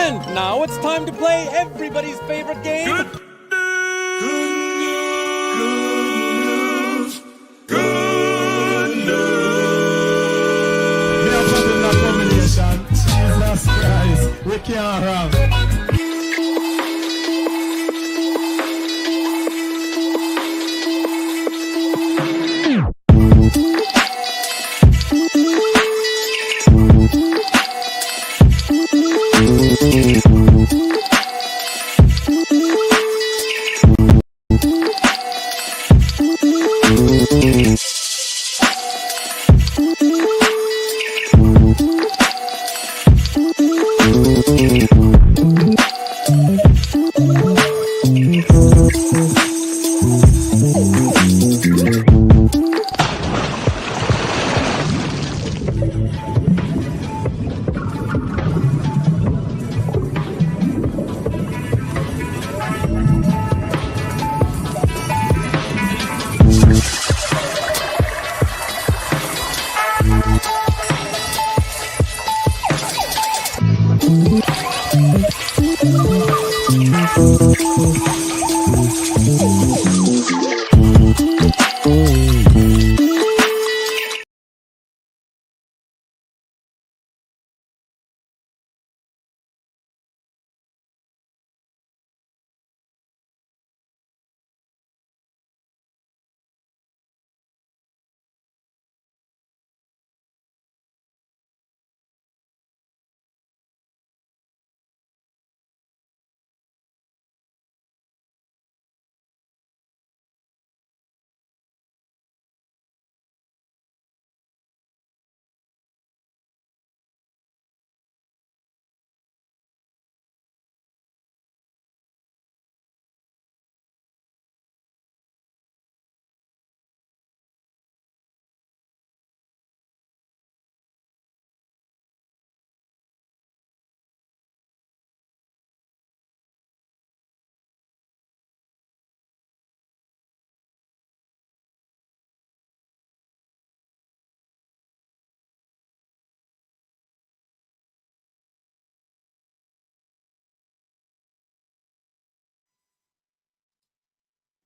And now it's time to play everybody's favorite game. Good news. Good news. We are having that combination. Jesus Christ. We can't wrong.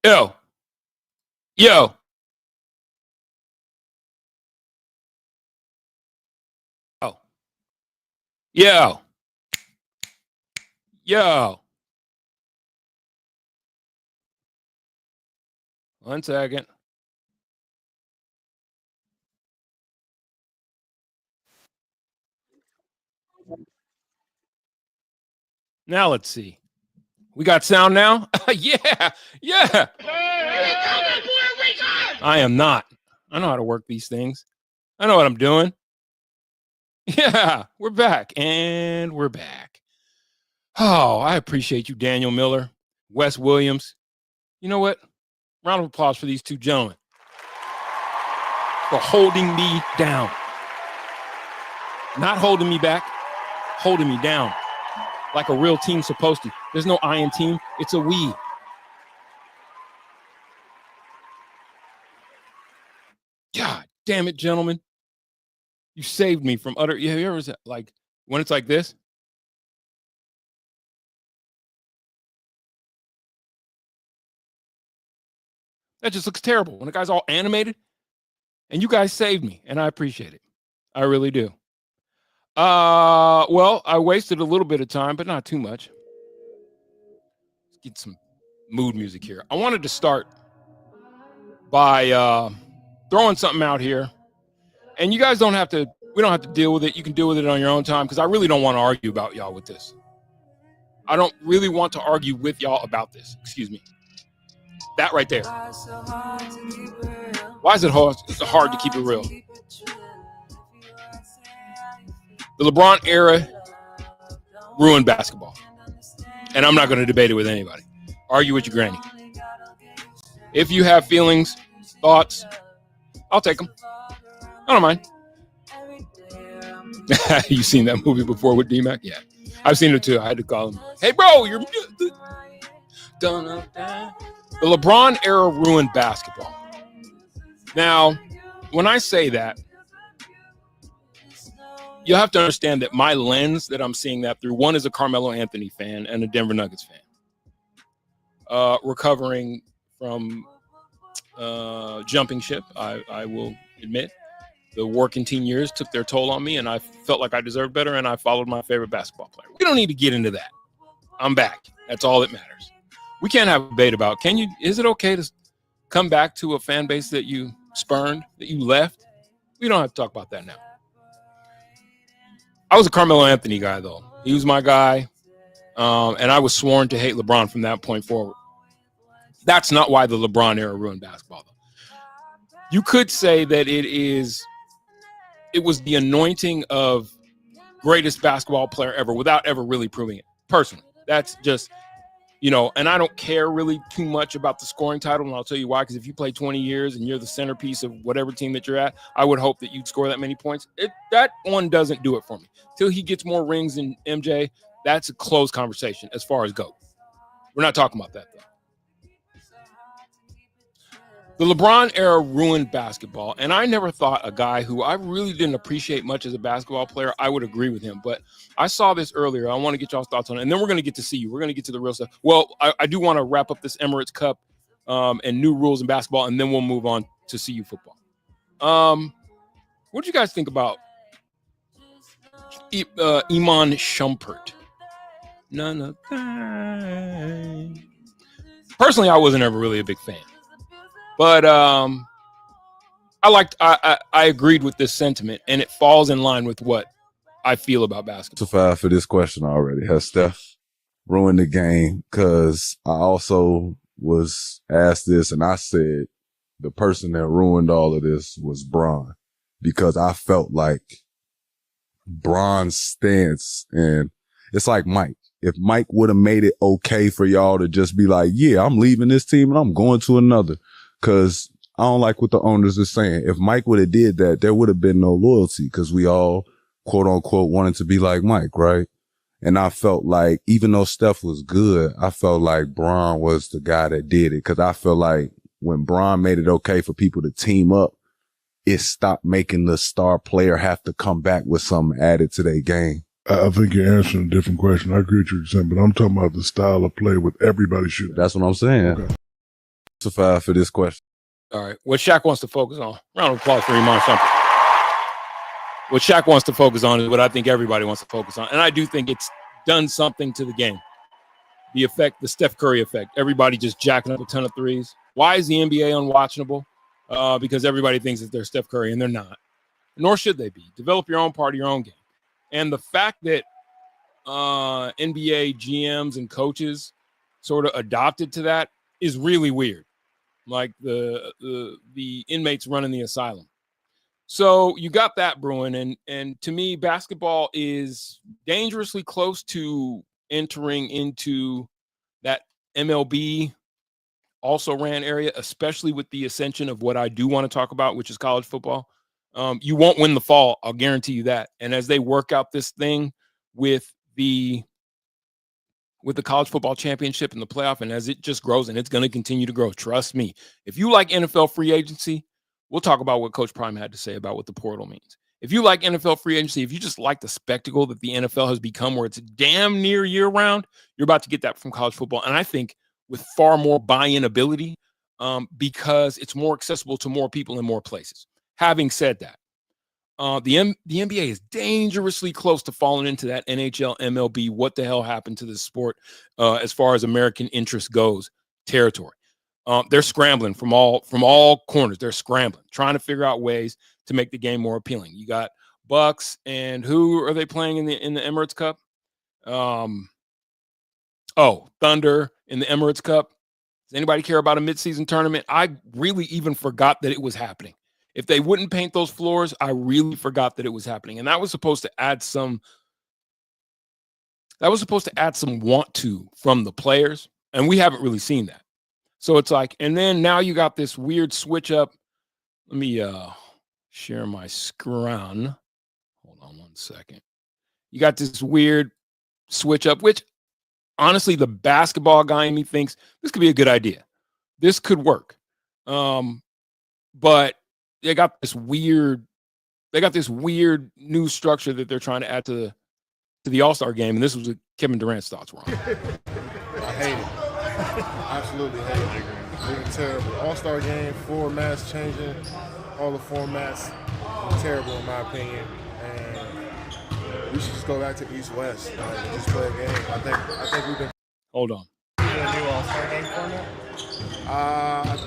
Yo. Yo. Oh. Yo. Yo. 1 second. Now let's see. We got sound now? Yeah. Yeah. I am not. I know how to work these things. I know what I'm doing. Yeah, we're back. And we're back. Oh, I appreciate you, Daniel Miller, Wes Williams. You know what? Round of applause for these two gentlemen for holding me down. Not holding me back, holding me down like a real team's supposed to. There's no I in team. It's a we. God damn it, gentlemen. You saved me from utter. Yeah, you ever like when it's like this? That just looks terrible when the guy's all animated. And you guys saved me, and I appreciate it. I really do. Well, I wasted a little bit of time, but not too much. Let's get some mood music here. I wanted to start by throwing something out here. And you guys don't have to, we don't have to deal with it. You can deal with it on your own time because I really don't want to argue about y'all with this. I don't really want to argue with y'all about this. Excuse me. That right there. Why is it hard to keep it real? The LeBron era ruined basketball. And I'm not going to debate it with anybody. Argue with your granny. If you have feelings, thoughts, I'll take them. I don't mind. You seen that movie before with D-Mac? Yeah. I've seen it too. I had to call him. Hey, bro, you're... The LeBron era ruined basketball. Now, when I say that, you have to understand that my lens that I'm seeing that through, one is a Carmelo Anthony fan and a Denver Nuggets fan. Recovering from jumping ship, I will admit. The working teen years took their toll on me, and I felt like I deserved better, and I followed my favorite basketball player. We don't need to get into that. I'm back. That's all that matters. We can't have a debate about, is it okay to come back to a fan base that you spurned, that you left? We don't have to talk about that now. I was a Carmelo Anthony guy, though. He was my guy, and I was sworn to hate LeBron from that point forward. That's not why the LeBron era ruined basketball, though. You could say that it was the anointing of greatest basketball player ever without ever really proving it. Personally, that's just, and I don't care really too much about the scoring title, and I'll tell you why, because if you play 20 years and you're the centerpiece of whatever team that you're at, I would hope that you'd score that many points. That one doesn't do it for me. Till he gets more rings than MJ, that's a closed conversation as far as GOAT. We're not talking about that, though. The LeBron era ruined basketball, and I never thought a guy who I really didn't appreciate much as a basketball player, I would agree with him. But I saw this earlier. I want to get y'all's thoughts on it, and then we're going to get to see you. We're going to get to the real stuff. Well, I do want to wrap up this Emirates Cup and new rules in basketball, and then we'll move on to CU football. What do you guys think about Iman Shumpert? None. Personally, I wasn't ever really a big fan. But I agreed with this sentiment, and it falls in line with what I feel about basketball. For this question already. Has Steph ruined the game? Because I also was asked this, and I said the person that ruined all of this was Bron, because I felt like Bron's stance, and it's like Mike. If Mike would have made it okay for y'all to just be like, yeah, I'm leaving this team and I'm going to another. Cause I don't like what the owners are saying. If Mike would have did that, there would have been no loyalty, because we all, quote unquote, wanted to be like Mike, right? And I felt like, even though Steph was good, I felt like Bron was the guy that did it. Cause I feel like when Bron made it okay for people to team up, it stopped making the star player have to come back with something added to their game. I think you're answering a different question. I agree with you saying, but I'm talking about the style of play with everybody shooting. That's what I'm saying. Okay. For this question. All right. What Shaq wants to focus on. Round of applause for Iman Shumpert. What Shaq wants to focus on is what I think everybody wants to focus on. And I do think it's done something to the game. The Steph Curry effect. Everybody just jacking up a ton of threes. Why is the NBA unwatchable? Because everybody thinks that they're Steph Curry, and they're not. Nor should they be. Develop your own part of your own game. And the fact that NBA GMs and coaches sort of adopted to that is really weird. Like the inmates running the asylum. So you got that brewing, and to me, basketball is dangerously close to entering into that MLB also ran area, especially with the ascension of what I do want to talk about, which is college football. You won't win the fall, I'll guarantee you that. And as they work out this thing with the college football championship and the playoff, and as it just grows, and it's going to continue to grow, trust me. If you like NFL free agency, we'll talk about what Coach Prime had to say about what the portal means. If you like NFL free agency, if you just like the spectacle that the NFL has become, where it's damn near year-round, you're about to get that from college football. And I think with far more buy-in ability, because it's more accessible to more people in more places. Having said that, the NBA is dangerously close to falling into that NHL, MLB, what the hell happened to this sport as far as American interest goes territory. They're scrambling from all corners. They're scrambling, trying to figure out ways to make the game more appealing. You got Bucks, and who are they playing in the Emirates Cup? Thunder in the Emirates Cup. Does anybody care about a midseason tournament? I really even forgot that it was happening. If they wouldn't paint those floors, I really forgot that it was happening. And that was supposed to add some want to from the players. And we haven't really seen that. So it's like, and then now you got this weird switch up. Let me share my screen. Hold on one second. You got this weird switch up, which honestly, the basketball guy in me thinks this could be a good idea. This could work. But they got this weird they got this weird new structure that they're trying to add to the All-Star game, and this was what Kevin Durant's thoughts were on. I hate it. Absolutely hate it. It's terrible. All-Star game, formats changing, all the formats terrible in my opinion. And we should just go back to East-West and just play a game. I think we've been. Hold on. A new All-Star game format?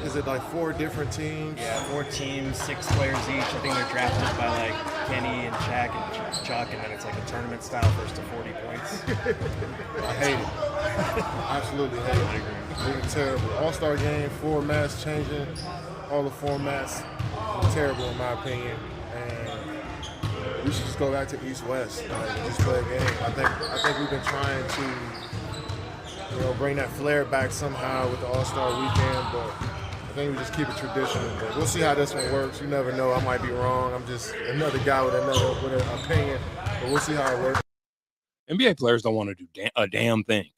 Is it like 4 different teams? Yeah, 4 teams, 6 players each. I think they're drafted by like Kenny and Shaq and Chuck, and then it's like a tournament style first to 40 points. I hate it. Absolutely hate it. It's terrible. All-Star game, formats changing, all the formats terrible in my opinion. And we should just go back to East-West and just play a game. I think we've been trying to bring that flair back somehow with the All-Star weekend, but I think we just keep it traditional. But we'll see how this one works. You never know. I might be wrong. I'm just another guy with an opinion, but we'll see how it works. NBA players don't want to do a damn thing.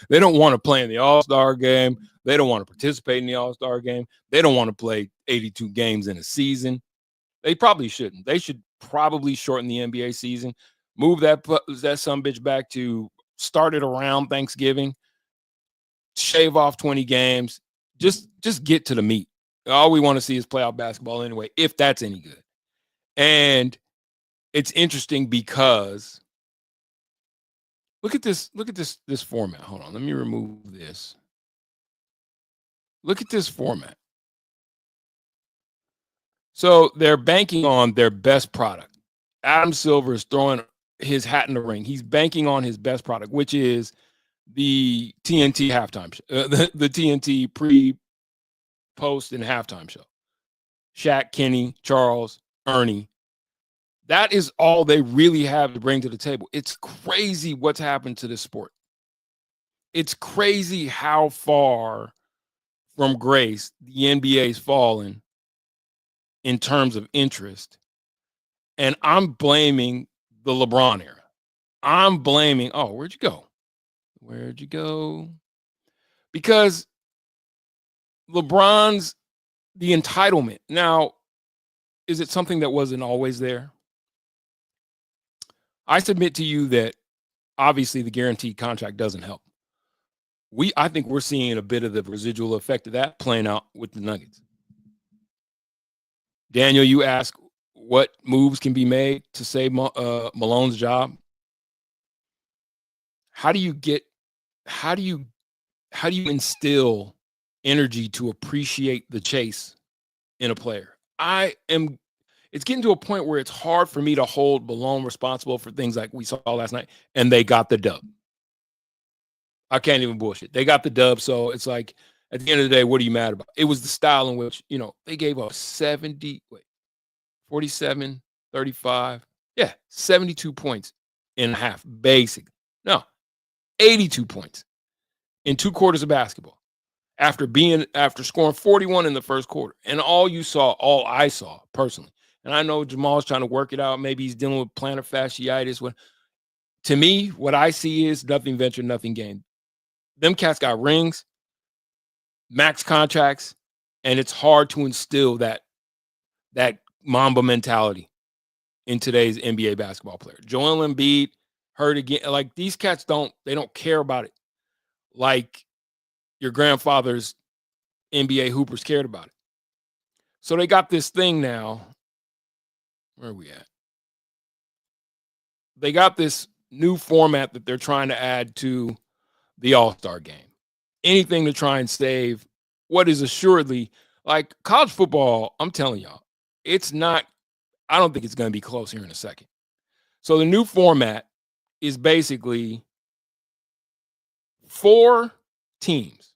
They don't want to play in the All-Star game. They don't want to participate in the All-Star game. They don't want to play 82 games in a season. They probably shouldn't. They should probably shorten the NBA season, move that sumbitch back to start it around Thanksgiving, shave off 20 games, just get to the meat. All we want to see is playoff basketball anyway, if that's any good. And it's interesting because look at this format. Hold on, let me remove this. Look at this format. So they're banking on their best product. Adam Silver is throwing his hat in the ring. He's banking on his best product, which is the TNT halftime show, the TNT pre, post, and halftime show. Shaq, Kenny, Charles, Ernie. That is all they really have to bring to the table. It's crazy what's happened to this sport. It's crazy how far from grace the NBA's fallen in terms of interest. And I'm blaming the LeBron era. I'm blaming, where'd you go? Where'd you go? Because LeBron's the entitlement. Now, is it something that wasn't always there? I submit to you that obviously the guaranteed contract doesn't help. I think we're seeing a bit of the residual effect of that playing out with the Nuggets. Daniel, you ask what moves can be made to save Malone's job. How do you instill energy to appreciate the chase in a player? It's getting to a point where it's hard for me to hold Malone responsible for things like we saw last night, and they got the dub. I can't even bullshit. They got the dub, so it's like, at the end of the day, what are you mad about? It was the style in which, they gave up 47, 35. Yeah, 72 points in half, basically. No, 82 points in 2 quarters of basketball after scoring 41 in the first quarter. And all I saw personally, and I know Jamal's trying to work it out. Maybe he's dealing with plantar fasciitis. To me, what I see is nothing ventured, nothing gained. Them cats got rings, max contracts, and it's hard to instill that Mamba mentality in today's NBA basketball player. Joel Embiid hurt again. Like, these cats don't care about it like your grandfather's NBA hoopers cared about it. So they got this thing now. Where are we at? They got this new format that they're trying to add to the All-Star game. Anything to try and save what is assuredly, like, college football, I'm telling y'all, I don't think it's going to be close here in a second. So the new format is basically 4 teams.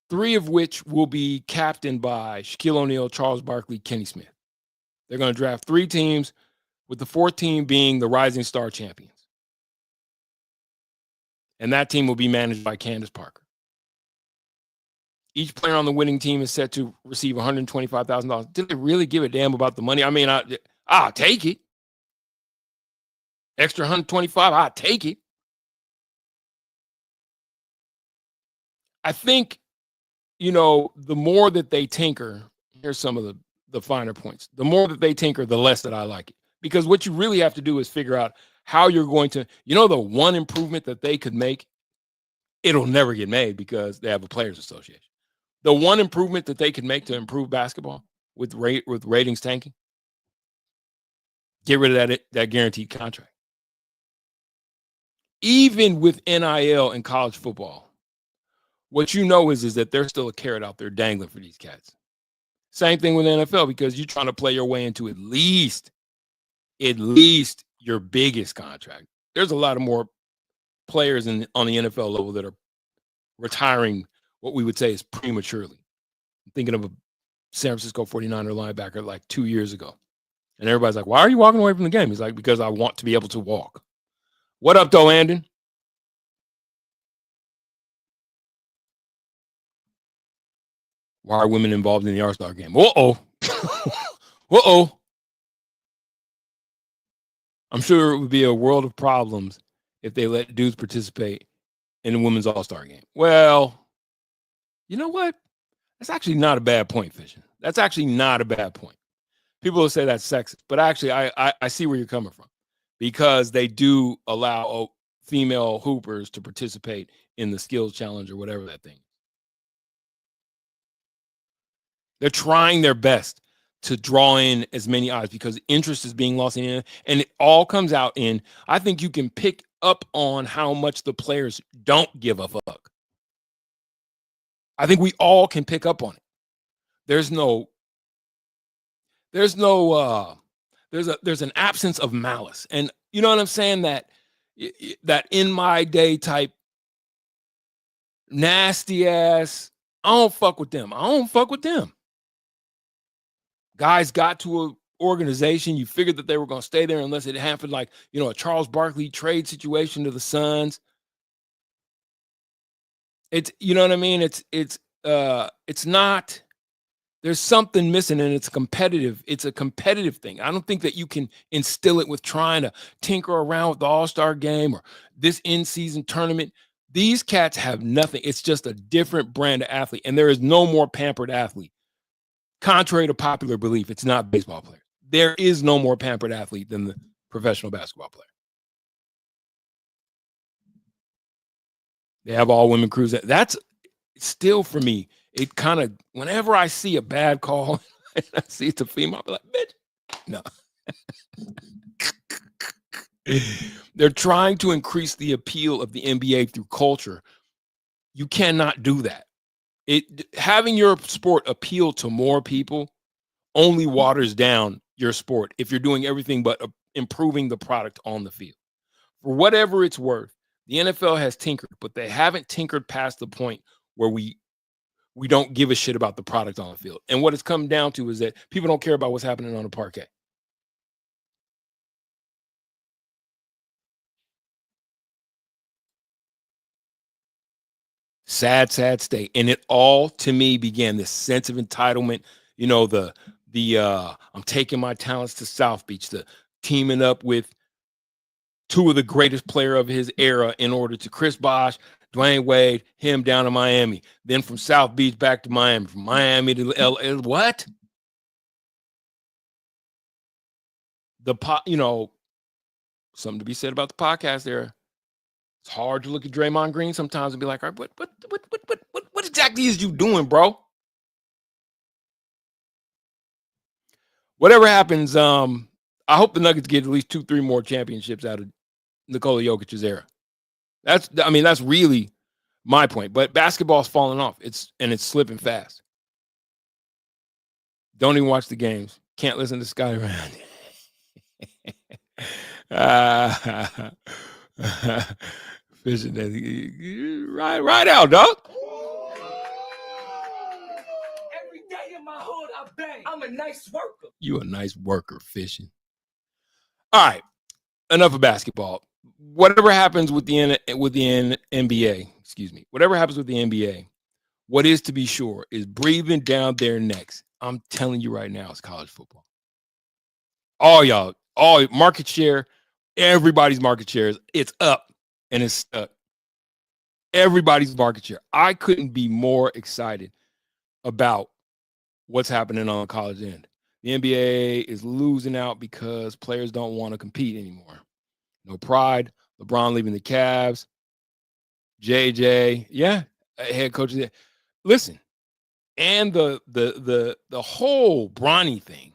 Three of which will be captained by Shaquille O'Neal, Charles Barkley, Kenny Smith. They're going to draft 3 teams, with the 4th team being the Rising Star champions. And that team will be managed by Candace Parker. Each player on the winning team is set to receive $125,000. Did they really give a damn about the money? I mean, I'll take it. Extra 125, I'll take it. I think, the more that they tinker, here's some of the finer points. The more that they tinker, the less that I like it. Because what you really have to do is figure out how you're going to, the one improvement that they could make, it'll never get made because they have a players association. The one improvement that they could make to improve basketball with ratings tanking, get rid of that guaranteed contract. Even with NIL and college football, what is that there's still a carrot out there dangling for these cats. Same thing with NFL, because you're trying to play your way into at least your biggest contract. There's a lot of more players on the NFL level that are retiring what we would say is prematurely. I'm thinking of a San Francisco 49er linebacker like 2 years ago. And everybody's like, why are you walking away from the game? He's like, because I want to be able to walk. What up, though, Andon? Why are women involved in the All-Star game? Uh-oh. Uh-oh. I'm sure it would be a world of problems if they let dudes participate in the women's All-Star game. Well, you know what? That's actually not a bad point, Fishing. That's actually not a bad point. People will say that's sexist, but actually I see where you're coming from, because they do allow female hoopers to participate in the skills challenge or whatever that thing is. They're trying their best to draw in as many eyes because interest is being lost in it. And it all comes out in, I think you can pick up on how much the players don't give a fuck. I think we all can pick up on it. There's an absence of malice. And you know what I'm saying? That in my day type nasty ass, I don't fuck with them. Guys got to an organization, you figured that they were going to stay there unless it happened like, a Charles Barkley trade situation to the Suns. It's, you know what I mean? It's not, there's something missing, and it's a competitive thing. I don't think that you can instill it with trying to tinker around with the All-Star game or this in-season tournament. These cats have nothing. It's just a different brand of athlete, and there is no more pampered athlete. Contrary to popular belief, it's not baseball player. There is no more pampered athlete than the professional basketball player. They have all women crews. That's still, for me, it kind of, whenever I see a bad call and I see it's a female, I'll be like, bitch, no. They're trying to increase the appeal of the NBA through culture. You cannot do that. Having your sport appeal to more people only waters down your sport if you're doing everything but improving the product on the field. For whatever it's worth, the NFL has tinkered, but they haven't tinkered past the point where we don't give a shit about the product on the field. And what it's come down to is that people don't care about what's happening on the parquet. Sad state. And it all, to me, began this sense of entitlement. I'm taking my talents to South Beach, the teaming up with two of the greatest player of his era in order to Chris Bosh, Dwayne Wade, him down to Miami. Then from South Beach back to Miami, from Miami to LA. What? Something to be said about the podcast there. It's hard to look at Draymond Green sometimes and be like, all right, what exactly is you doing, bro? Whatever happens, I hope the Nuggets get at least 2-3 more championships out of Nikola Jokic's era. That's really my point. But basketball's falling off. It's slipping fast. Don't even watch the games. Can't listen to Scotty Rand. Fishing, right out, dog. Every day in my hood, I bang. I'm a nice worker. You a nice worker, Fishing. All right, enough of basketball. Whatever happens with the NBA, whatever happens with the NBA, what is to be sure is breathing down their necks. I'm telling you right now, it's college football. All market share, everybody's market shares, it's up and it's stuck. Everybody's market share. I couldn't be more excited about what's happening on the college end. The NBA is losing out because players don't want to compete anymore. No pride. LeBron leaving the Cavs. JJ, head coach. Listen, and the whole Bronny thing.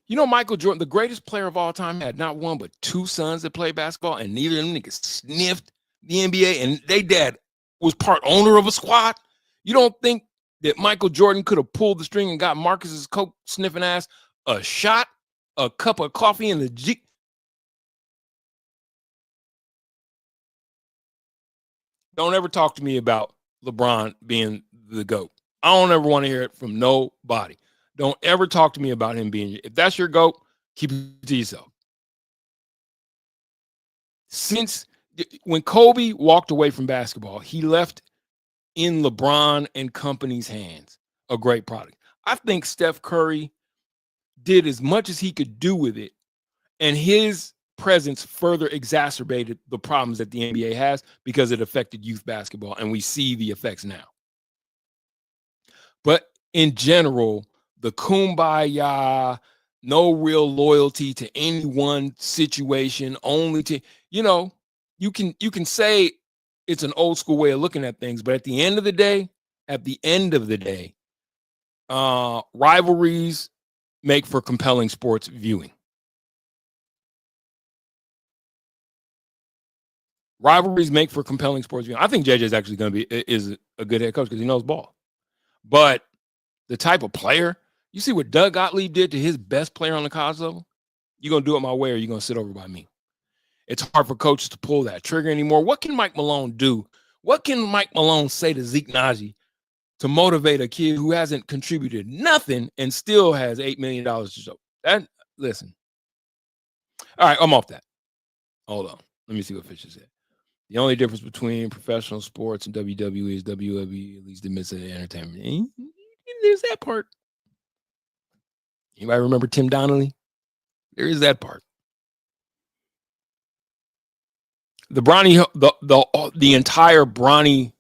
You know, Michael Jordan, the greatest player of all time, had not one but two sons that played basketball, and neither of them niggas sniffed the NBA, and they dad was part owner of a squad. You don't think that Michael Jordan could have pulled the string and got Marcus's coke sniffing ass a shot, a cup of coffee in the G? Don't ever talk to me about LeBron being the GOAT. I don't ever want to hear it from nobody. Don't ever talk to me about him being. If that's your GOAT, keep it to yourself. Since when Kobe walked away from basketball, he left in LeBron and company's hands a great product. I think Steph Curry did as much as he could do with it, and his presence further exacerbated the problems that the NBA has because it affected youth basketball, and we see the effects now. But in general, the kumbaya, no real loyalty to any one situation, only to, you can say it's an old school way of looking at things, but at the end of the day, rivalries make for compelling sports viewing. Rivalries make for compelling sports viewing. I think JJ is actually going to is a good head coach because he knows ball. But the type of player, you see what Doug Gottlieb did to his best player on the college level? You're going to do it my way or you're going to sit over by me. It's hard for coaches to pull that trigger anymore. What can Mike Malone do? What can Mike Malone say to Zeke Naji to motivate a kid who hasn't contributed nothing and still has $8 million to show? Listen. All right, I'm off that. Hold on. Let me see what Fisher said. The only difference between professional sports and WWE is WWE at least admits it entertainment. There's that part. Anybody remember Tim Donnelly? There is that part. The entire Bronny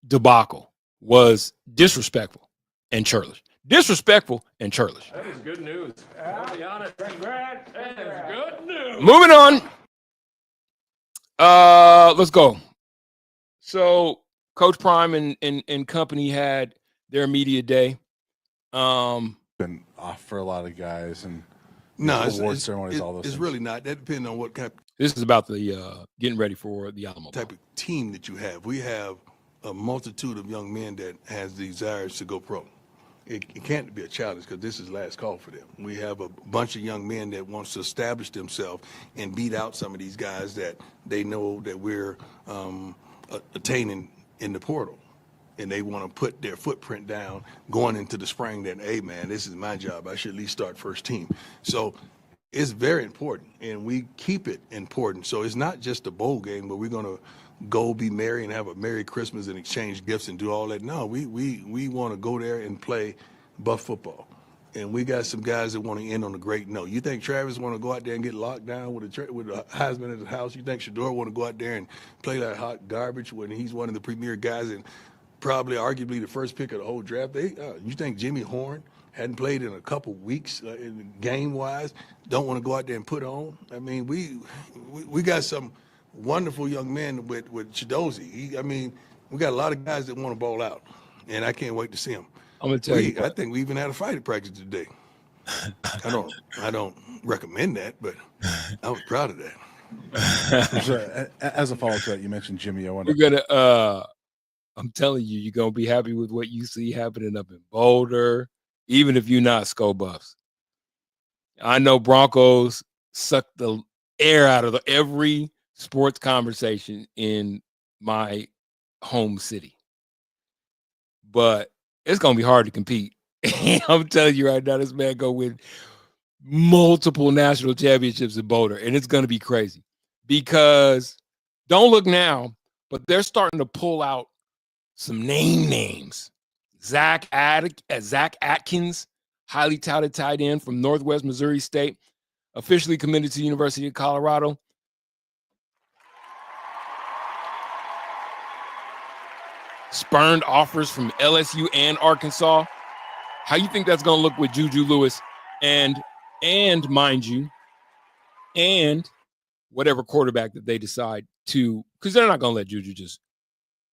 debacle was disrespectful and churlish. Disrespectful and churlish. That is good news. I'll be honest. Congrats. That is good news. Moving on. Let's go. So Coach Prime and company had their media day. Been off for a lot of guys and award ceremonies, all those things. It's really not. That depends on what kind This is about the getting ready for the Alamo type of team that you have. We have a multitude of young men that has desires to go pro. It can't be a challenge because this is last call for them. We have a bunch of young men that wants to establish themselves and beat out some of these guys that they know that we're attaining in the portal. And they want to put their footprint down going into the spring that, hey, man, this is my job. I should at least start first team. So it's very important, and we keep it important. So it's not just a bowl game, but we're going to go be merry and have a Merry Christmas and exchange gifts and do all that. No, we want to go there and play buff football. And we got some guys that want to end on a great note. You think Travis want to go out there and get locked down with a Heisman at his house? You think Shador want to go out there and play like hot garbage when he's one of the premier guys and probably arguably the first pick of the whole draft? You think Jimmy Horn hadn't played in a couple weeks game-wise, don't want to go out there and put on? I mean, we got some wonderful young men with Chidozie. We got a lot of guys that want to ball out, and I can't wait to see them. I'm gonna tell you. I think we even had a fight at practice today. I don't recommend that, but I was proud of that. So, as a follow-up to that, you mentioned Jimmy. I'm telling you, you're gonna be happy with what you see happening up in Boulder, even if you're not Skull Buffs. I know Broncos suck the air out of every sports conversation in my home city, but it's going to be hard to compete. I'm telling you right now, this man go win multiple national championships in Boulder, and it's going to be crazy because don't look now, but they're starting to pull out some names. Zach Atkins, highly touted tight end from Northwest Missouri State, officially committed to the University of Colorado. spurned offers from LSU and Arkansas. How you think that's going to look with Juju Lewis and mind you, and whatever quarterback that they decide to, because they're not going to let Juju just,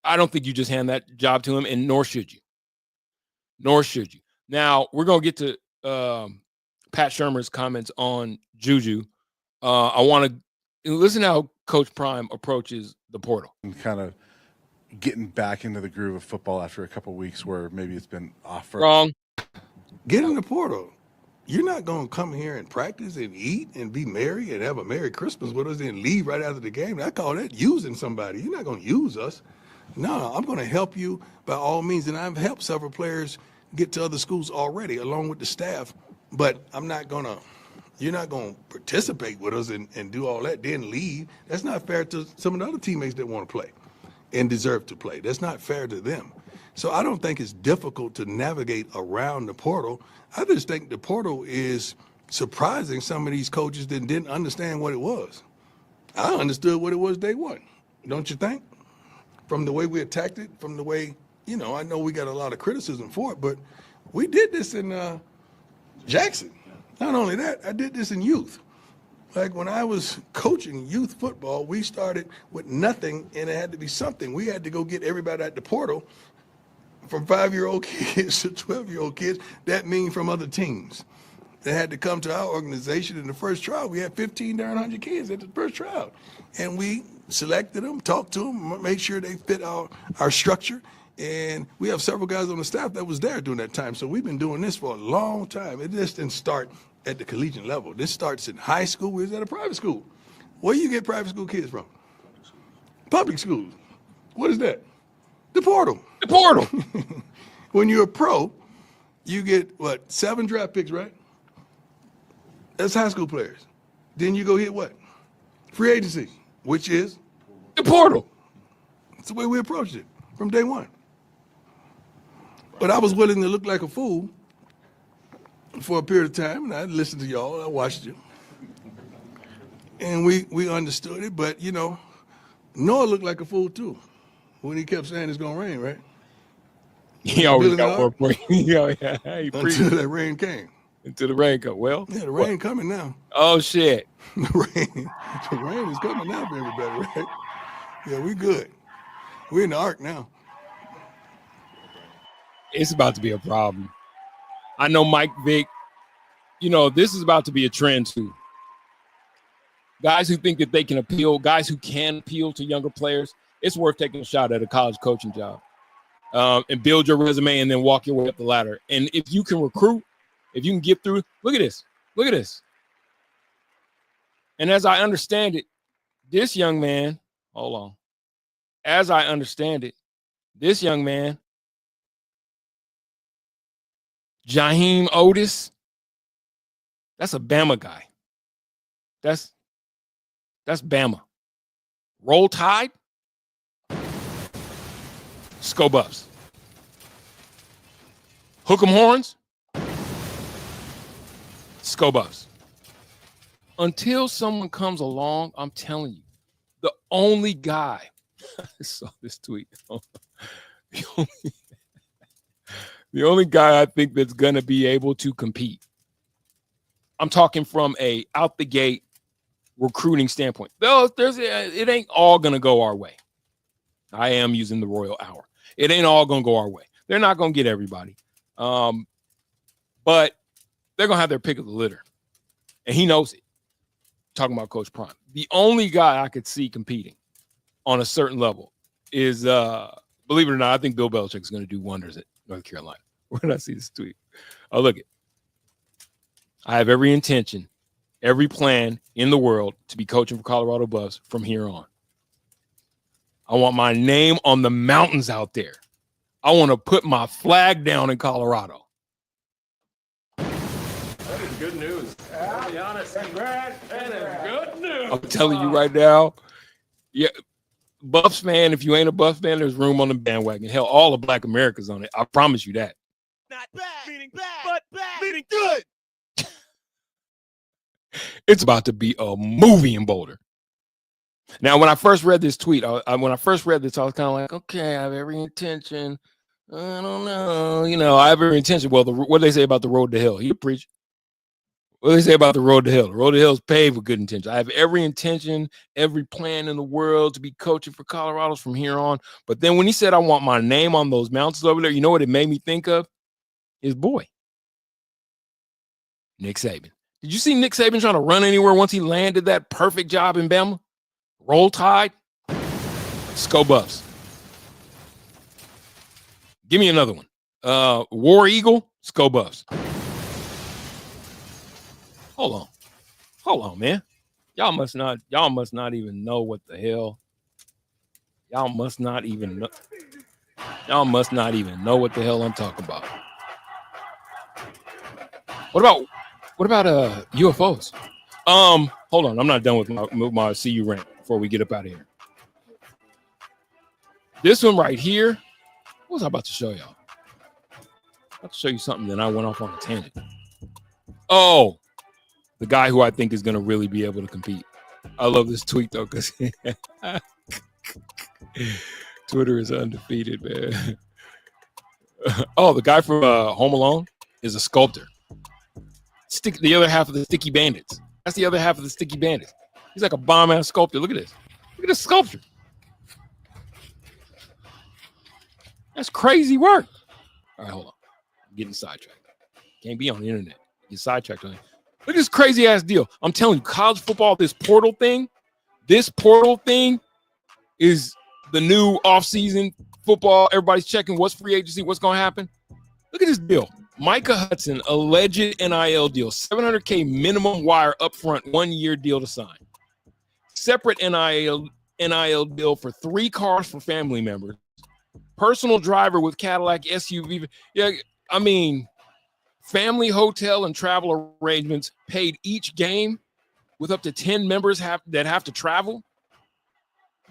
I don't think you just hand that job to him, and nor should you. Now, we're going to get to Pat Shurmur's comments on Juju. I want to listen to how Coach Prime approaches the portal. And kind of getting back into the groove of football after a couple of weeks where maybe it's been off. Wrong. Get in the portal. You're not going to come here and practice and eat and be merry and have a Merry Christmas with us and leave right after the game. I call that using somebody. You're not going to use us. No, I'm going to help you by all means. And I've helped several players get to other schools already along with the staff. But I'm not going to, you're not going to participate with us and do all that, then leave. That's not fair to some of the other teammates that want to play and deserve to play. That's not fair to them. So I don't think it's difficult to navigate around the portal. I just think the portal is surprising some of these coaches that didn't understand what it was. I understood what it was day one, don't you think? From the way we attacked it, from the way, I know we got a lot of criticism for it, but we did this in Jackson. Not only that, I did this in youth. Like when I was coaching youth football, we started with nothing and it had to be something. We had to go get everybody at the portal from 5-year-old kids to 12-year-old kids. That means from other teams. They had to come to our organization. In the first trial, we had 1,500 kids at the first trial. And we selected them, talked to them, made sure they fit our structure. And we have several guys on the staff that was there during that time. So we've been doing this for a long time. It just didn't start at the collegiate level. This starts in high school. We was at a private school. Where you get private school kids from? Public schools. What is that? The portal. The portal. When you're a pro, you get, 7 draft picks, right? That's high school players. Then you go hit what? Free agency, which is? The portal. That's the way we approached it from day one. But I was willing to look like a fool for a period of time, and I listened to y'all, I watched you. And we understood it, but, Noah looked like a fool too when he kept saying it's going to rain, right? He always got more for you. Until that rain came. Until the rain come. Well, yeah, the rain coming now. Oh shit. the rain is coming now for everybody, right? Yeah, we good. We're in the ark now. It's about to be a problem. I know Mike Vick, this is about to be a trend too. Guys who think that they can appeal, guys who can appeal to younger players, it's worth taking a shot at a college coaching job and build your resume and then walk your way up the ladder. And if you can recruit, if you can get through, look at this. And as I understand it, this young man, hold on. As I understand it, this young man, Jaheim Otis, that's a Bama guy. That's Bama. Roll Tide, Sco Buffs. Hook 'em horns, Sco Buffs. Until someone comes along, I'm telling you, the only guy, I saw this tweet, the only guy I think that's going to be able to compete, I'm talking from a out the gate recruiting standpoint. Though it ain't all going to go our way. I am using the Royal Hour. It ain't all going to go our way. They're not going to get everybody. But they're going to have their pick of the litter. And he knows it. Talking about Coach Prime. The only guy I could see competing on a certain level is, believe it or not, I think Bill Belichick is going to do wonders at North Carolina. Where did I see this tweet? Oh, look it. I have every intention, every plan in the world to be coaching for Colorado Buffs from here on. I want my name on the mountains out there. I want to put my flag down in Colorado. That is good news. I'll be honest. Congrats. That is good news. I'm telling you right now. Yeah. Buffs fan, if you ain't a Buffs fan, there's room on the bandwagon. Hell, all of Black America's on it. I promise you that. Not bad, meaning bad, but bad, meaning good. It's about to be a movie in Boulder. Now, when I first read this tweet, when I first read this, I was kind of like, okay, I have every intention. I don't know. I have every intention. Well, what do they say about the road to hell? You preach. What do they say about the road to hell? The road to hell is paved with good intention. I have every intention, every plan in the world to be coaching for Colorado's from here on. But then when he said, I want my name on those mountains over there, you know what it made me think of? His boy, Nick Saban. Did you see Nick Saban trying to run anywhere once he landed that perfect job in Bama? Roll Tide, Sco Buffs. Give me another one. War Eagle, Sco Buffs. Hold on, man. Y'all must not even know what the hell. Y'all must not even know what the hell I'm talking about. What about UFOs? Hold on, I'm not done with my CU rant before we get up out of here. This one right here, what was I about to show y'all? I'm about to show you something, then I went off on a tangent. Oh, the guy who I think is going to really be able to compete. I love this tweet, though, because Twitter is undefeated, man. Oh, the guy from Home Alone is a sculptor. The other half of the Sticky Bandits. That's the other half of the Sticky Bandits. He's like a bomb-ass sculptor. Look at this. Look at this sculpture. That's crazy work. All right, hold on. I'm getting sidetracked. Can't be on the internet. Get sidetracked on it. Look at this crazy ass deal. I'm telling you, college football, this portal thing is the new offseason football. Everybody's checking what's free agency, what's going to happen. Look at this deal. Micah Hudson, alleged NIL deal, $700K minimum wire upfront, 1-year deal to sign. Separate NIL deal for 3 cars for family members. Personal driver with Cadillac SUV. Yeah, I mean, family hotel and travel arrangements paid each game with up to 10 members that have to travel.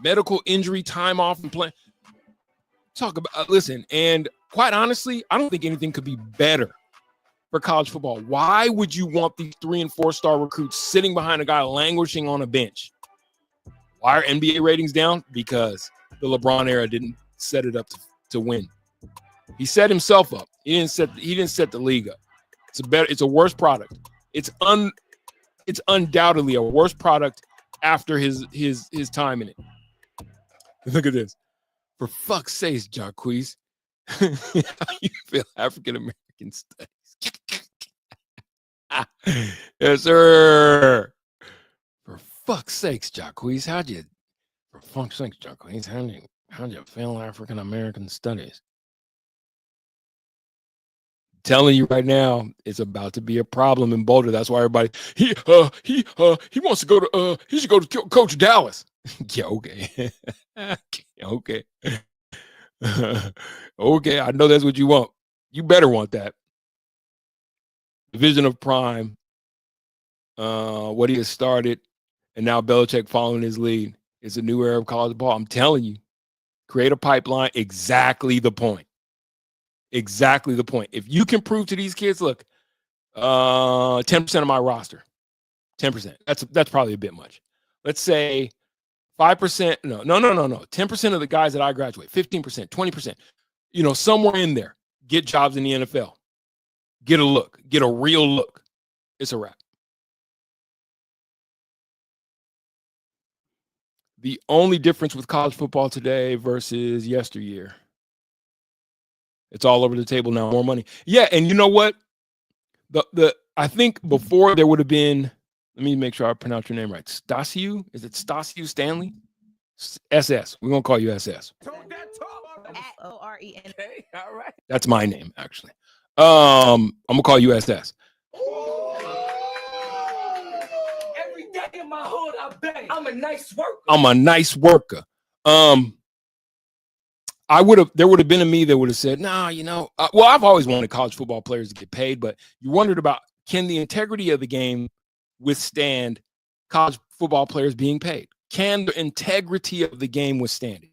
Medical injury, time off, and play. Talk about, listen, and quite honestly, I don't think anything could be better for college football. Why would you want these 3- and 4-star recruits sitting behind a guy languishing on a bench? Why are NBA ratings down? Because the LeBron era didn't set it up to win. He set himself up. He didn't set the league up. It's a worse product. It's undoubtedly a worse product after his time in it. Look at this. For fuck's sake, Jacquees. How you feel African American studies? Yes, sir. For fuck's sakes, Jacquees, how'd you feel African American studies? Telling you right now, it's about to be a problem in Boulder. That's why everybody he wants to go to he should go to Coach Dallas. Yeah, okay. Okay. Okay, I know that's what you want. You better want that. Division of Prime, what he has started, and now Belichick following his lead. It's a new era of college ball. I'm telling you, create a pipeline. Exactly the point. Exactly the point. If you can prove to these kids, look, 10% of my roster, 10%. That's probably a bit much. Let's say 5%. No. 10% of the guys that I graduate, 15%, 20%, somewhere in there, get jobs in the NFL. Get a look, get a real look. It's a wrap. The only difference with college football today versus yesteryear, it's all over the table now. More money. Yeah, and you know what? I think before there would have been, let me make sure I pronounce your name right. Stasiu? Is it Stasiu Stanley? SS. We're going to call you SS. S-O-R-E-N. All right. That's my name, actually. I'm going to call you SS. Every day in my hood, I bang. I'm a nice worker. I'm a nice worker. There would have been a me that would have said, nah, well, I've always wanted college football players to get paid, but you wondered about, can the integrity of the game withstand college football players being paid? Can the integrity of the game withstand it?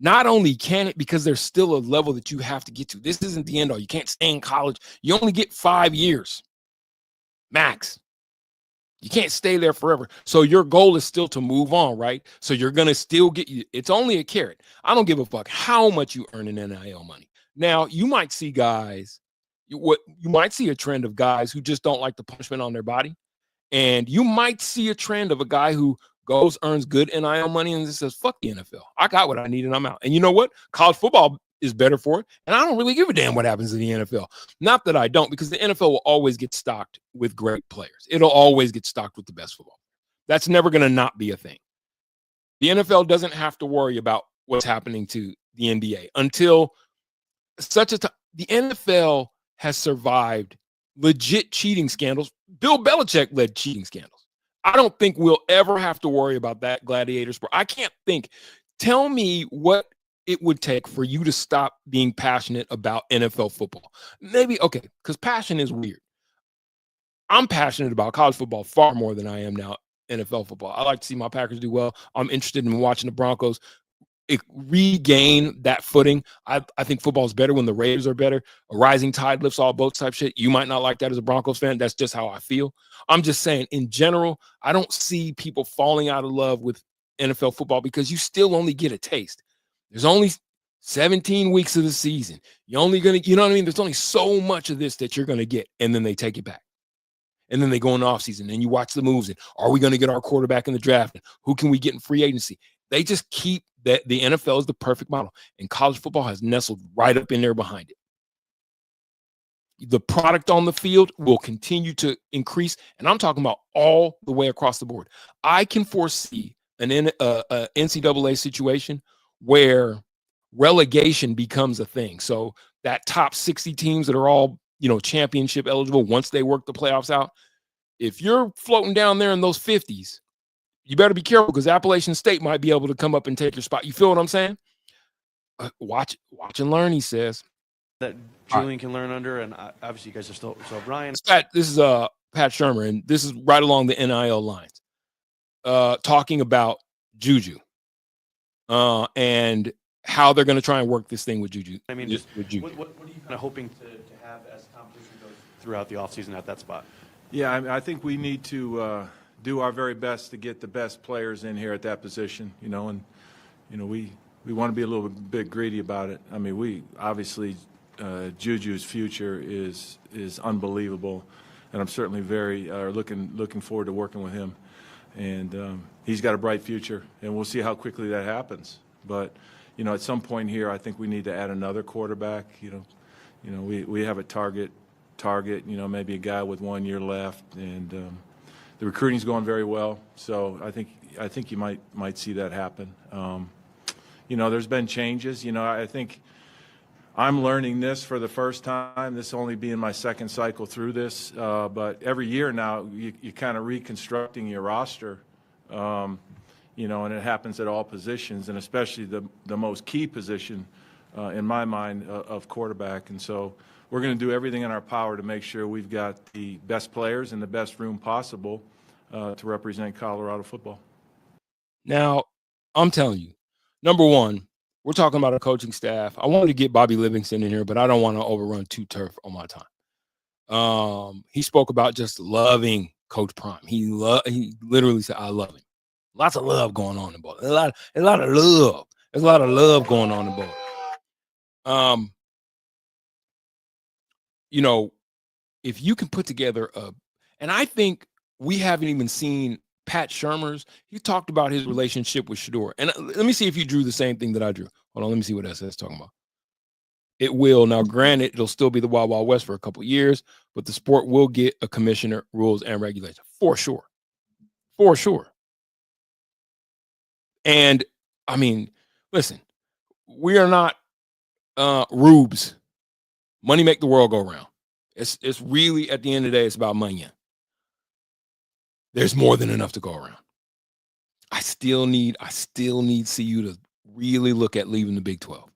Not only can it, because there's still a level that you have to get to. This isn't the end all. You can't stay in college. You only get 5 years max. You can't stay there forever. So your goal is still to move on, right? So you're going to still get you. It's only a carrot. I don't give a fuck how much you earn in NIL money. Now, you might see guys, you might see a trend of guys who just don't like the punishment on their body. And you might see a trend of a guy who goes, earns good NIL money and just says, fuck the NFL. I got what I need and I'm out. And you know what? College football is better for it. And I don't really give a damn what happens in the NFL. Not that I don't, because the NFL will always get stocked with great players. It'll always get stocked with the best football. That's never going to not be a thing. The NFL doesn't have to worry about what's happening to the NBA until such a time. The NFL has survived legit cheating scandals. Bill Belichick led cheating scandals. I don't think we'll ever have to worry about that gladiator sport. I can't think. Tell me what it would take for you to stop being passionate about NFL football. Maybe, okay, because passion is weird. I'm passionate about college football far more than I am now NFL football. I like to see my Packers do well. I'm interested in watching the Broncos regain that footing. I think football is better when the Raiders are better. A rising tide lifts all boats type shit. You might not like that as a Broncos fan. That's just how I feel. I'm just saying, in general, I don't see people falling out of love with NFL football because you still only get a taste. There's only 17 weeks of the season. You're only going to, you know what I mean? There's only so much of this that you're going to get, and then they take it back. And then they go in the offseason, and you watch the moves. And are we going to get our quarterback in the draft? And who can we get in free agency? They just keep that. The NFL is the perfect model, and college football has nestled right up in there behind it. The product on the field will continue to increase, and I'm talking about all the way across the board. I can foresee an NCAA situation where relegation becomes a thing. So that top 60 teams that are all, championship eligible once they work the playoffs out, if you're floating down there in those 50s, you better be careful because Appalachian State might be able to come up and take your spot. You feel what I'm saying? Watch and learn, he says. That Julian can learn under, and obviously you guys are still – so Ryan – This is Pat Shermer, and this is right along the NIL lines, talking about Juju and how they're going to try and work this thing with Juju. I mean, what are you kind of hoping to have as competition goes throughout the offseason at that spot? Yeah, I think we need to do our very best to get the best players in here at that position, we want to be a little bit greedy about it. I mean, we obviously Juju's future is unbelievable, and I'm certainly very looking forward to working with him. And he's got a bright future, and we'll see how quickly that happens. But at some point here, I think we need to add another quarterback. We have a target. Maybe a guy with 1 year left, and the recruiting's going very well. So I think you might see that happen. There's been changes. I think I'm learning this for the first time, this only being my second cycle through this. But every year now, you're kind of reconstructing your roster, and it happens at all positions, and especially the most key position, in my mind, of quarterback. And so we're going to do everything in our power to make sure we've got the best players in the best room possible to represent Colorado football. Now, I'm telling you, number one, we're talking about a coaching staff. I wanted to get Bobby Livingston in here, but I don't want to overrun two turf on my time. He spoke about just loving Coach Prime. He literally said, "I love him." Lots of love going on in Boulder. A lot of love. There's a lot of love going on in Boulder. If you can put together and I think we haven't even seen Pat Shermer's. He talked about his relationship with Shador. And let me see if you drew the same thing that I drew. Hold on, let me see what that's talking about. It will. Now, granted, it'll still be the Wild Wild West for a couple of years, but the sport will get a commissioner, rules, and regulations. For sure. For sure. And, I mean, listen, we are not rubes. Money make the world go round. It's really, at the end of the day, it's about money. There's more than enough to go around. I still need CU to really look at leaving the Big 12.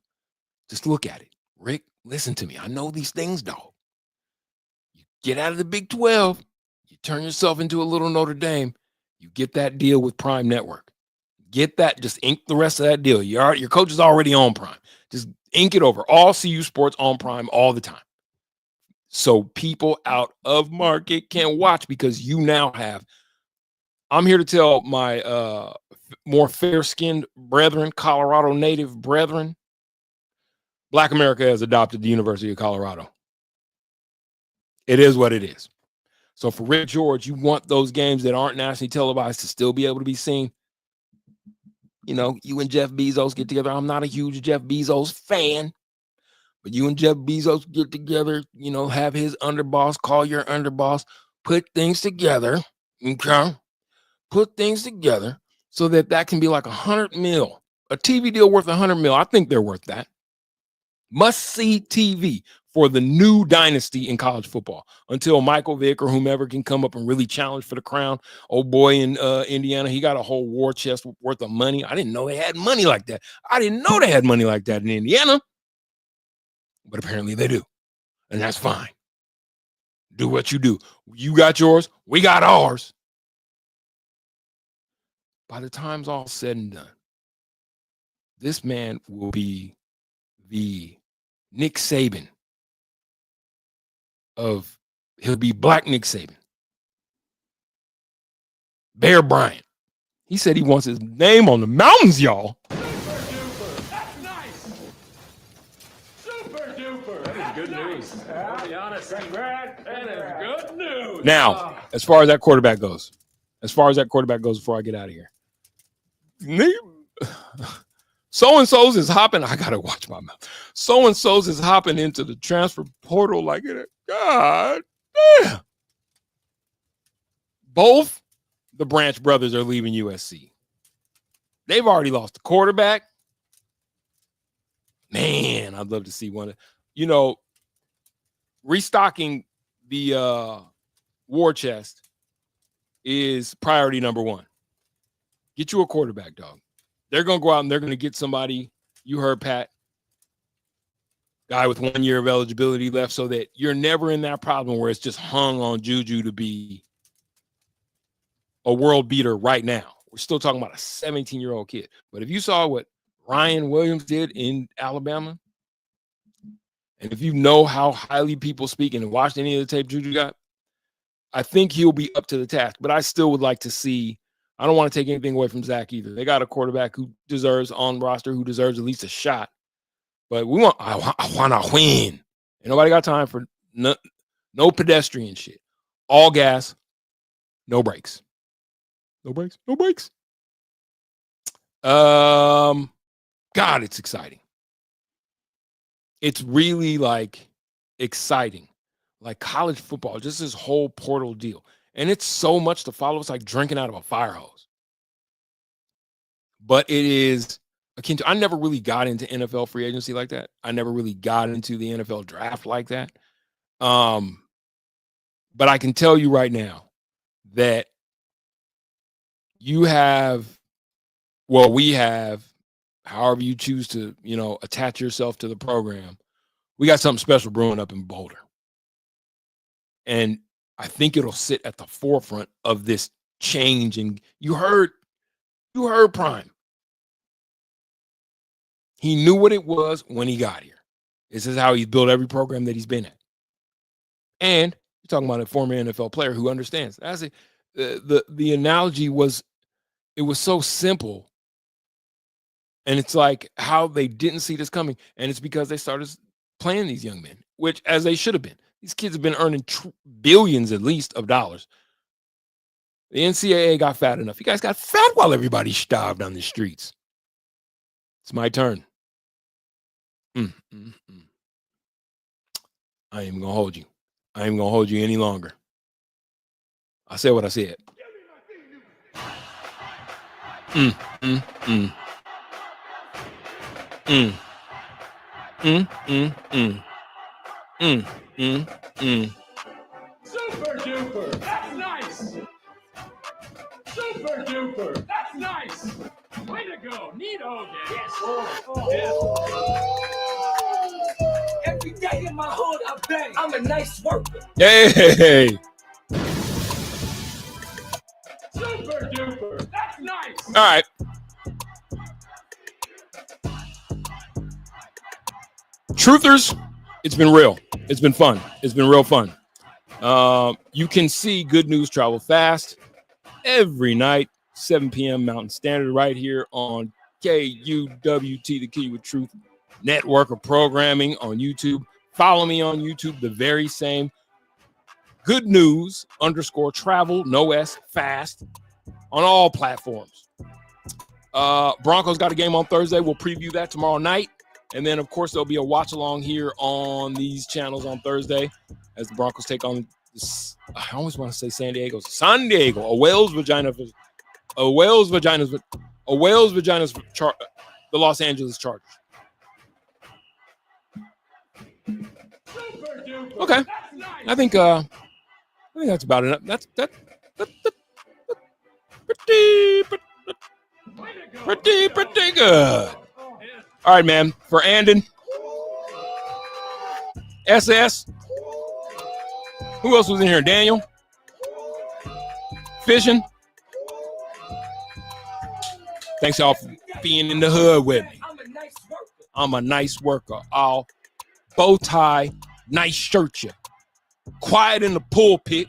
Just look at it. Rick, listen to me. I know these things, dog. You get out of the Big 12, you turn yourself into a little Notre Dame, you get that deal with Prime Network. Get that, just ink the rest of that deal. Your coach is already on Prime. Just ink it over. All CU sports on Prime all the time. So people out of market can watch because you now have I'm here to tell my more fair-skinned brethren, Colorado native brethren, Black America has adopted the University of Colorado. It is what it is. So for Rick George, you want those games that aren't nationally televised to still be able to be seen. You know, you and Jeff Bezos get together. I'm not a huge Jeff Bezos fan, but you and Jeff Bezos get together, you know, have his underboss call your underboss, put things together, okay? Put things together so that can be like $100 million, a TV deal worth $100 million. I think they're worth that. Must see TV for the new dynasty in college football until Michael Vick or whomever can come up and really challenge for the crown. Old boy in Indiana, he got a whole war chest worth of money. I didn't know they had money like that. I didn't know they had money like that in Indiana, but apparently they do, and that's fine. Do what you do. You got yours, we got ours. By the time's all said and done, this man will be the Nick Saban he'll be Black Nick Saban. Bear Bryant. He said he wants his name on the mountains, y'all. Super duper. That's nice. Super duper. That is good news. I'll be honest. That is good news. Now, as far as that quarterback goes, before I get out of here, so-and-so's is hopping. I gotta watch my mouth. So-and-so's is hopping into the transfer portal like it. God damn. Both the Branch brothers are leaving USC. They've already lost the quarterback. Man, I'd love to see one. You know, restocking the war chest is priority number one. Get you a quarterback, dog. They're going to go out and they're going to get somebody, you heard Pat, guy with 1 year of eligibility left, so that you're never in that problem where it's just hung on Juju to be a world beater right now. We're still talking about a 17-year-old kid. But if you saw what Ryan Williams did in Alabama, and if you know how highly people speak and watched any of the tape Juju got, I think he'll be up to the task. But I still would like to see, I don't want to take anything away from Zach either. They got a quarterback who deserves on roster, who deserves at least a shot. But I want to win. And nobody got time for no pedestrian shit. All gas, no brakes. No brakes, no brakes. God, it's exciting. It's really like exciting. Like college football, just this whole portal deal. And it's so much to follow. It's like drinking out of a fire hose. But it is akin to, I never really got into NFL free agency like that. I never really got into the NFL draft like that. But I can tell you right now that we have, however you choose to, attach yourself to the program, we got something special brewing up in Boulder. And I think it'll sit at the forefront of this change. And you heard Prime. He knew what it was when he got here. This is how he's built every program that he's been at. And you're talking about a former NFL player who understands. That's it. The analogy was, it was so simple. And it's like how they didn't see this coming. And it's because they started playing these young men, which as they should have been. These kids have been earning billions at least of dollars. The NCAA got fat enough. You guys got fat while everybody starved on the streets. It's my turn. I ain't even gonna hold you. I ain't even gonna hold you any longer. I said what I said. Super duper. That's nice. Super duper. That's nice. Way to go. Neato. Yes. Every day in my hood, I bang. I'm a nice worker. Hey. Super duper. That's nice. All right. Truthers, it's been real. It's been fun. It's been real fun. You can see good news travel fast. every night, 7 p.m. Mountain Standard, right here on KUWT, the Key with Truth network of programming on YouTube. Follow me on YouTube, the very same. Good News _travel, no S, fast, on all platforms. Broncos got a game on Thursday. We'll preview that tomorrow night. And then, of course, there'll be a watch along here on these channels on Thursday as the Broncos take on this, I always want to say San Diego, a Wales Vaginas, the Los Angeles Chargers. Okay, I think that's about enough. That's pretty good. All right, man. For Andon, SS. Who else was in here? Daniel, Fishing. Thanks y'all for being in the hood with me. I'm a nice worker. I'll bow tie, nice shirt you. Quiet in the pulpit.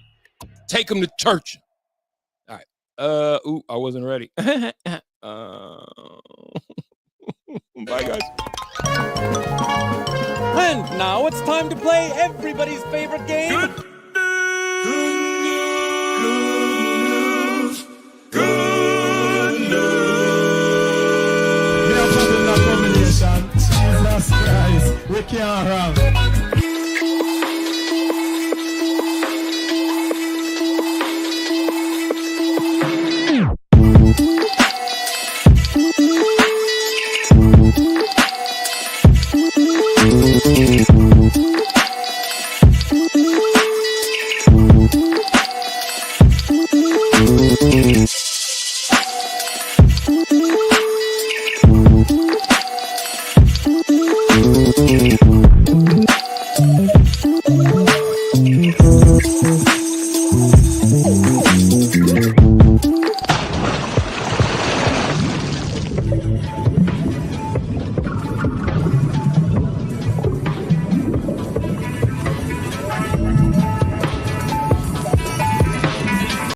Take them to church. All right. I wasn't ready. Bye, guys. And now it's time to play everybody's favorite game. Good news. Jesus Christ, we can't run.